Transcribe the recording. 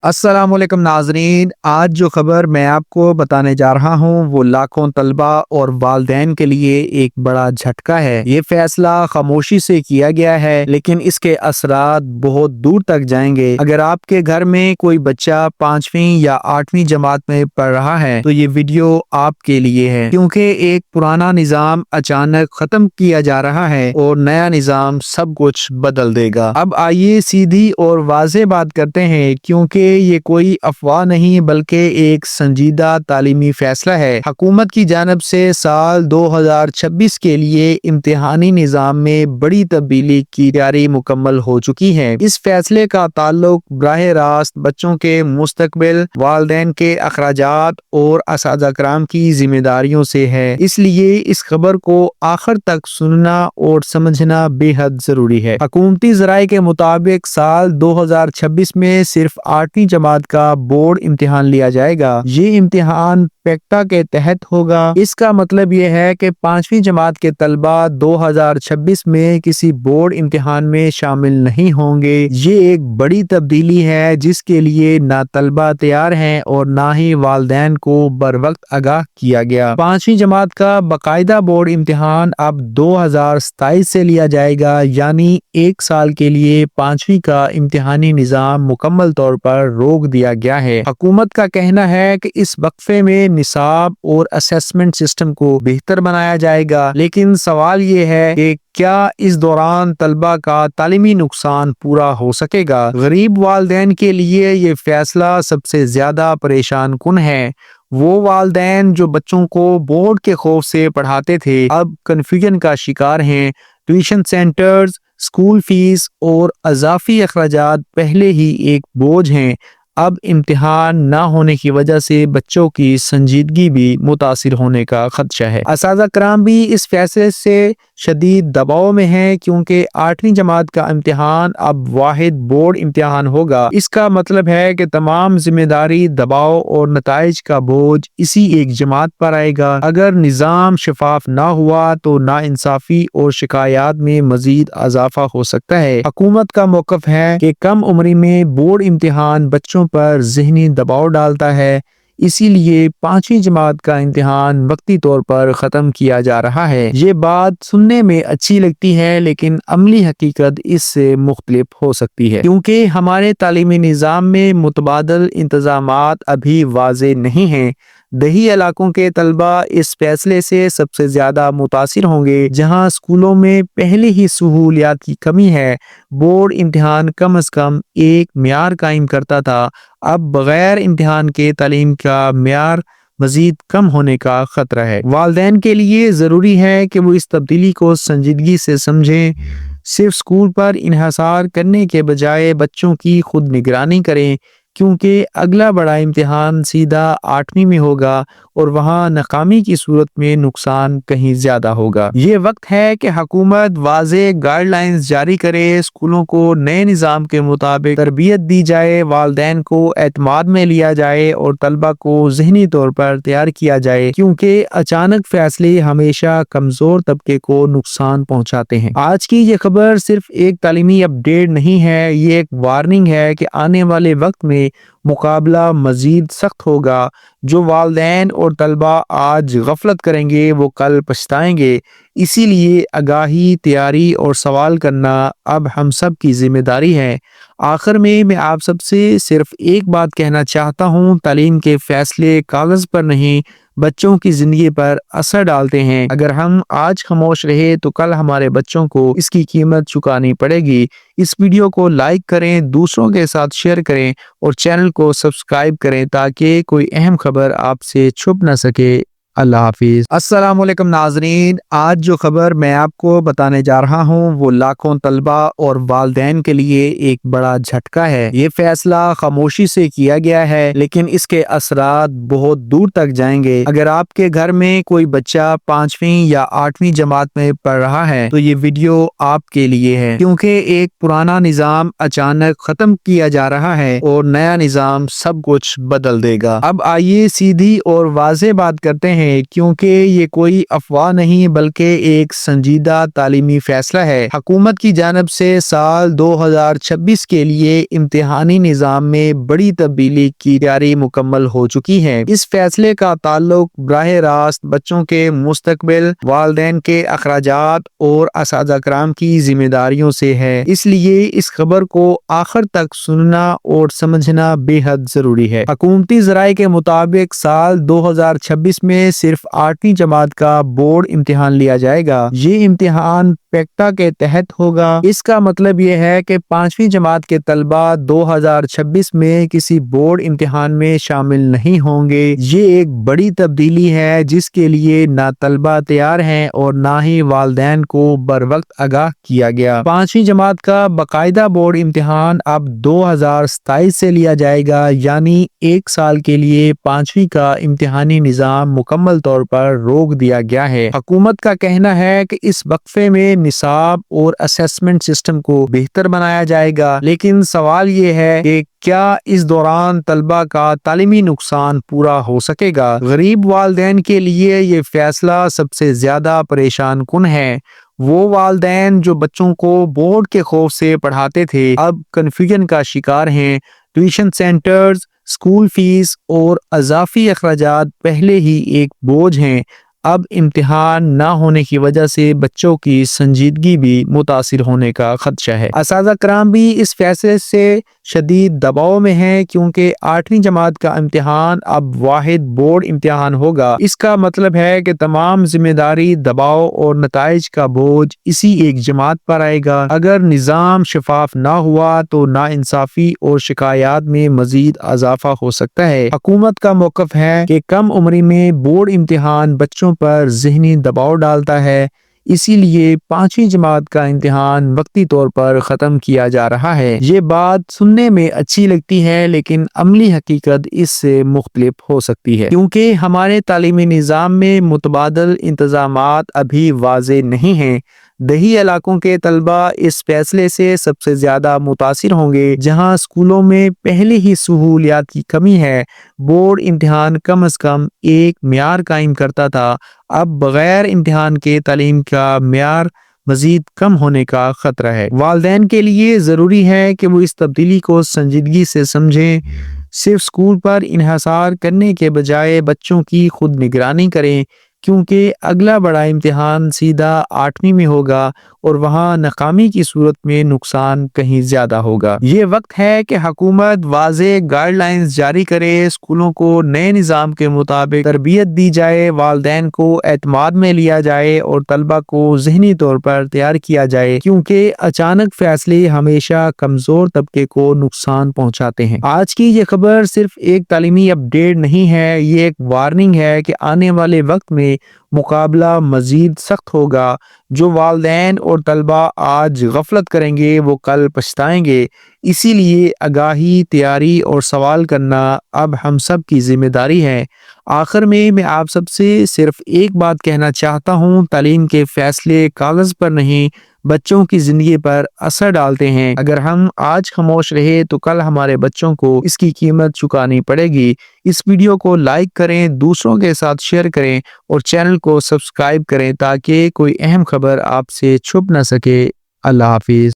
السلام علیکم ناظرین، آج جو خبر میں آپ کو بتانے جا رہا ہوں وہ لاکھوں طلبہ اور والدین کے لیے ایک بڑا جھٹکا ہے۔ یہ فیصلہ خاموشی سے کیا گیا ہے لیکن اس کے اثرات بہت دور تک جائیں گے۔ اگر آپ کے گھر میں کوئی بچہ 5ویں یا 8ویں جماعت میں پڑھ رہا ہے تو یہ ویڈیو آپ کے لیے ہے، کیونکہ ایک پرانا نظام اچانک ختم کیا جا رہا ہے اور نیا نظام سب کچھ بدل دے گا۔ اب آئیے سیدھی اور واضح بات کرتے ہیں، کیونکہ یہ کوئی افواہ نہیں بلکہ ایک سنجیدہ تعلیمی فیصلہ ہے۔ حکومت کی جانب سے سال 2026 کے لیے امتحانی نظام میں بڑی تبدیلی کی تیاری مکمل ہو چکی ہے۔ اس فیصلے کا تعلق براہ راست بچوں کے مستقبل، والدین کے اخراجات اور اساتذہ کرام کی ذمہ داریوں سے ہے، اس لیے اس خبر کو آخر تک سننا اور سمجھنا بے حد ضروری ہے۔ حکومتی ذرائع کے مطابق سال 2026 میں صرف 8ویں جماعت کا بورڈ امتحان لیا جائے گا۔ یہ امتحان پیکٹا کے تحت ہوگا۔ اس کا مطلب یہ ہے کہ 5ویں جماعت کے طلبہ 2026 میں کسی بورڈ امتحان میں شامل نہیں ہوں گے۔ یہ ایک بڑی تبدیلی ہے جس کے لیے نہ طلبہ تیار ہیں اور نہ ہی والدین کو بروقت آگاہ کیا گیا۔ 5ویں جماعت کا باقاعدہ بورڈ امتحان اب 2027 سے لیا جائے گا، یعنی ایک سال کے لیے 5ویں کا امتحانی نظام مکمل طور پر روک دیا گیا ہے۔ حکومت کا کہنا ہے کہ اس وقفے میں نصاب اور اسیسمنٹ سسٹم کو بہتر بنایا جائے گا، لیکن سوال یہ ہے کہ کیا اس دوران طلبہ کا تعلیمی نقصان پورا ہو سکے گا؟ غریب والدین کے لیے یہ فیصلہ سب سے زیادہ پریشان کن ہے۔ وہ والدین جو بچوں کو بورڈ کے خوف سے پڑھاتے تھے اب کنفیوژن کا شکار ہیں۔ ٹیوشن سینٹرز، اسکول فیس اور اضافی اخراجات پہلے ہی ایک بوجھ ہیں۔ اب امتحان نہ ہونے کی وجہ سے بچوں کی سنجیدگی بھی متاثر ہونے کا خدشہ ہے۔ اساتذہ کرام بھی اس فیصلے سے شدید دباؤ میں ہیں، کیونکہ 8ویں جماعت کا امتحان اب واحد بورڈ امتحان ہوگا۔ اس کا مطلب ہے کہ تمام ذمہ داری، دباؤ اور نتائج کا بوجھ اسی ایک جماعت پر آئے گا۔ اگر نظام شفاف نہ ہوا تو ناانصافی اور شکایات میں مزید اضافہ ہو سکتا ہے۔ حکومت کا موقف ہے کہ کم عمری میں بورڈ امتحان بچوں پر ذہنی دباؤ ڈالتا ہے، اسی لیے 5ویں جماعت کا امتحان وقتی طور پر ختم کیا جا رہا ہے۔ یہ بات سننے میں اچھی لگتی ہے لیکن عملی حقیقت اس سے مختلف ہو سکتی ہے، کیونکہ ہمارے تعلیمی نظام میں متبادل انتظامات ابھی واضح نہیں ہیں۔ دیہی علاقوں کے طلبہ اس فیصلے سے سب سے زیادہ متاثر ہوں گے، جہاں اسکولوں میں پہلے ہی سہولیات کی کمی ہے۔ بورڈ امتحان کم از کم ایک معیار قائم کرتا تھا، اب بغیر امتحان کے تعلیم کا معیار مزید کم ہونے کا خطرہ ہے۔ والدین کے لیے ضروری ہے کہ وہ اس تبدیلی کو سنجیدگی سے سمجھیں۔ صرف اسکول پر انحصار کرنے کے بجائے بچوں کی خود نگرانی کریں، کیونکہ اگلا بڑا امتحان سیدھا 8ویں میں ہوگا اور وہاں ناکامی کی صورت میں نقصان کہیں زیادہ ہوگا۔ یہ وقت ہے کہ حکومت واضح گائیڈ لائنز جاری کرے، اسکولوں کو نئے نظام کے مطابق تربیت دی جائے، والدین کو اعتماد میں لیا جائے اور طلبہ کو ذہنی طور پر تیار کیا جائے، کیونکہ اچانک فیصلے ہمیشہ کمزور طبقے کو نقصان پہنچاتے ہیں۔ آج کی یہ خبر صرف ایک تعلیمی اپ ڈیٹ نہیں ہے، یہ ایک وارننگ ہے کہ آنے والے وقت میں مقابلہ مزید سخت ہوگا۔ جو والدین اور طلبہ آج غفلت کریں گے وہ کل پچھتائیں گے، اسی لیے آگاہی، تیاری اور سوال کرنا اب ہم سب کی ذمہ داری ہے۔ آخر میں آپ سب سے صرف ایک بات کہنا چاہتا ہوں، تعلیم کے فیصلے کاغذ پر نہیں بچوں کی زندگی پر اثر ڈالتے ہیں۔ اگر ہم آج خاموش رہے تو کل ہمارے بچوں کو اس کی قیمت چکانی پڑے گی۔ اس ویڈیو کو لائک کریں، دوسروں کے ساتھ شیئر کریں اور چینل کو سبسکرائب کریں تاکہ کوئی اہم خبر آپ سے چھپ نہ سکے۔ اللہ حافظ۔ السلام علیکم ناظرین، آج جو خبر میں آپ کو بتانے جا رہا ہوں وہ لاکھوں طلبہ اور والدین کے لیے ایک بڑا جھٹکا ہے۔ یہ فیصلہ خاموشی سے کیا گیا ہے لیکن اس کے اثرات بہت دور تک جائیں گے۔ اگر آپ کے گھر میں کوئی بچہ 5ویں یا 8ویں جماعت میں پڑھ رہا ہے تو یہ ویڈیو آپ کے لیے ہے، کیونکہ ایک پرانا نظام اچانک ختم کیا جا رہا ہے اور نیا نظام سب کچھ بدل دے گا۔ اب آئیے سیدھی اور واضح بات کرتے ہیں، رہیں کیونکہ یہ کوئی افواہ نہیں بلکہ ایک سنجیدہ تعلیمی فیصلہ ہے۔ حکومت کی جانب سے سال 2026 کے لیے امتحانی نظام میں بڑی تبدیلی کی تیاری مکمل ہو چکی ہے۔ اس فیصلے کا تعلق براہ راست بچوں کے مستقبل، والدین کے اخراجات اور اساتذہ کرام کی ذمہ داریوں سے ہے، اس لیے اس خبر کو آخر تک سننا اور سمجھنا بے حد ضروری ہے۔ حکومتی ذرائع کے مطابق سال 2026 میں صرف 8ویں جماعت کا بورڈ امتحان لیا جائے گا۔ یہ امتحان پیکٹا کے تحت ہوگا۔ اس کا مطلب یہ ہے کہ 5ویں جماعت کے طلبہ 2026 میں کسی بورڈ امتحان میں شامل نہیں ہوں گے۔ یہ ایک بڑی تبدیلی ہے جس کے لیے نہ طلبہ تیار ہیں اور نہ ہی والدین کو بر وقت آگاہ کیا گیا۔ 5ویں جماعت کا باقاعدہ بورڈ امتحان اب 2027 سے لیا جائے گا، یعنی ایک سال کے لیے 5ویں کا امتحانی نظام مکمل طور پر روک دیا گیا ہے۔ حکومت کا کہنا ہے کہ اس وقفے میں نصاب اور اسیسمنٹ سسٹم کو بہتر بنایا جائے گا، لیکن سوال یہ ہے کہ کیا اس دوران طلبہ کا تعلیمی نقصان پورا ہو سکے گا؟ غریب والدین کے لیے یہ فیصلہ سب سے زیادہ پریشان کن ہے۔ وہ والدین جو بچوں کو بورڈ کے خوف سے پڑھاتے تھے اب کنفیوژن کا شکار ہیں۔ ٹیوشن سینٹرز، اسکول فیس اور اضافی اخراجات پہلے ہی ایک بوجھ ہیں، اب امتحان نہ ہونے کی وجہ سے بچوں کی سنجیدگی بھی متاثر ہونے کا خدشہ ہے۔ اساتذہ کرام بھی اس فیصلے سے شدید دباؤ میں ہیں کیونکہ 8ویں جماعت کا امتحان اب واحد بورڈ امتحان ہوگا۔ اس کا مطلب ہے کہ تمام ذمہ داری، دباؤ اور نتائج کا بوجھ اسی ایک جماعت پر آئے گا۔ اگر نظام شفاف نہ ہوا تو ناانصافی اور شکایات میں مزید اضافہ ہو سکتا ہے۔ حکومت کا موقف ہے کہ کم عمری میں بورڈ امتحان بچوں پر ذہنی دباؤ ڈالتا ہے، اسی لیے 5ویں جماعت کا امتحان وقتی طور پر ختم کیا جا رہا ہے۔ یہ بات سننے میں اچھی لگتی ہے لیکن عملی حقیقت اس سے مختلف ہو سکتی ہے کیونکہ ہمارے تعلیمی نظام میں متبادل انتظامات ابھی واضح نہیں ہیں۔ دیہی علاقوں کے طلبہ اس فیصلے سے سب سے زیادہ متاثر ہوں گے، جہاں اسکولوں میں پہلے ہی سہولیات کی کمی ہے۔ بورڈ امتحان کم از کم ایک معیار قائم کرتا تھا، اب بغیر امتحان کے تعلیم کا معیار مزید کم ہونے کا خطرہ ہے۔ والدین کے لیے ضروری ہے کہ وہ اس تبدیلی کو سنجیدگی سے سمجھیں، صرف اسکول پر انحصار کرنے کے بجائے بچوں کی خود نگرانی کریں، کیونکہ اگلا بڑا امتحان سیدھا 8ویں میں ہوگا اور وہاں ناکامی کی صورت میں نقصان کہیں زیادہ ہوگا۔ یہ وقت ہے کہ حکومت واضح گائیڈ لائنز جاری کرے، اسکولوں کو نئے نظام کے مطابق تربیت دی جائے، والدین کو اعتماد میں لیا جائے اور طلبہ کو ذہنی طور پر تیار کیا جائے، کیونکہ اچانک فیصلے ہمیشہ کمزور طبقے کو نقصان پہنچاتے ہیں۔ آج کی یہ خبر صرف ایک تعلیمی اپ ڈیٹ نہیں ہے، یہ ایک وارننگ ہے کہ آنے والے وقت میں مقابلہ مزید سخت ہوگا۔ جو والدین اور طلبہ آج غفلت کریں گے وہ کل پچھتائیں گے، اسی لیے آگاہی، تیاری اور سوال کرنا اب ہم سب کی ذمہ داری ہے۔ آخر میں آپ سب سے صرف ایک بات کہنا چاہتا ہوں، تعلیم کے فیصلے کاغذ پر نہیں بچوں کی زندگی پر اثر ڈالتے ہیں۔ اگر ہم آج خاموش رہے تو کل ہمارے بچوں کو اس کی قیمت چکانی پڑے گی۔ اس ویڈیو کو لائک کریں، دوسروں کے ساتھ شیئر کریں اور چینل کو سبسکرائب کریں تاکہ کوئی اہم خبر آپ سے چھپ نہ سکے۔ اللہ حافظ۔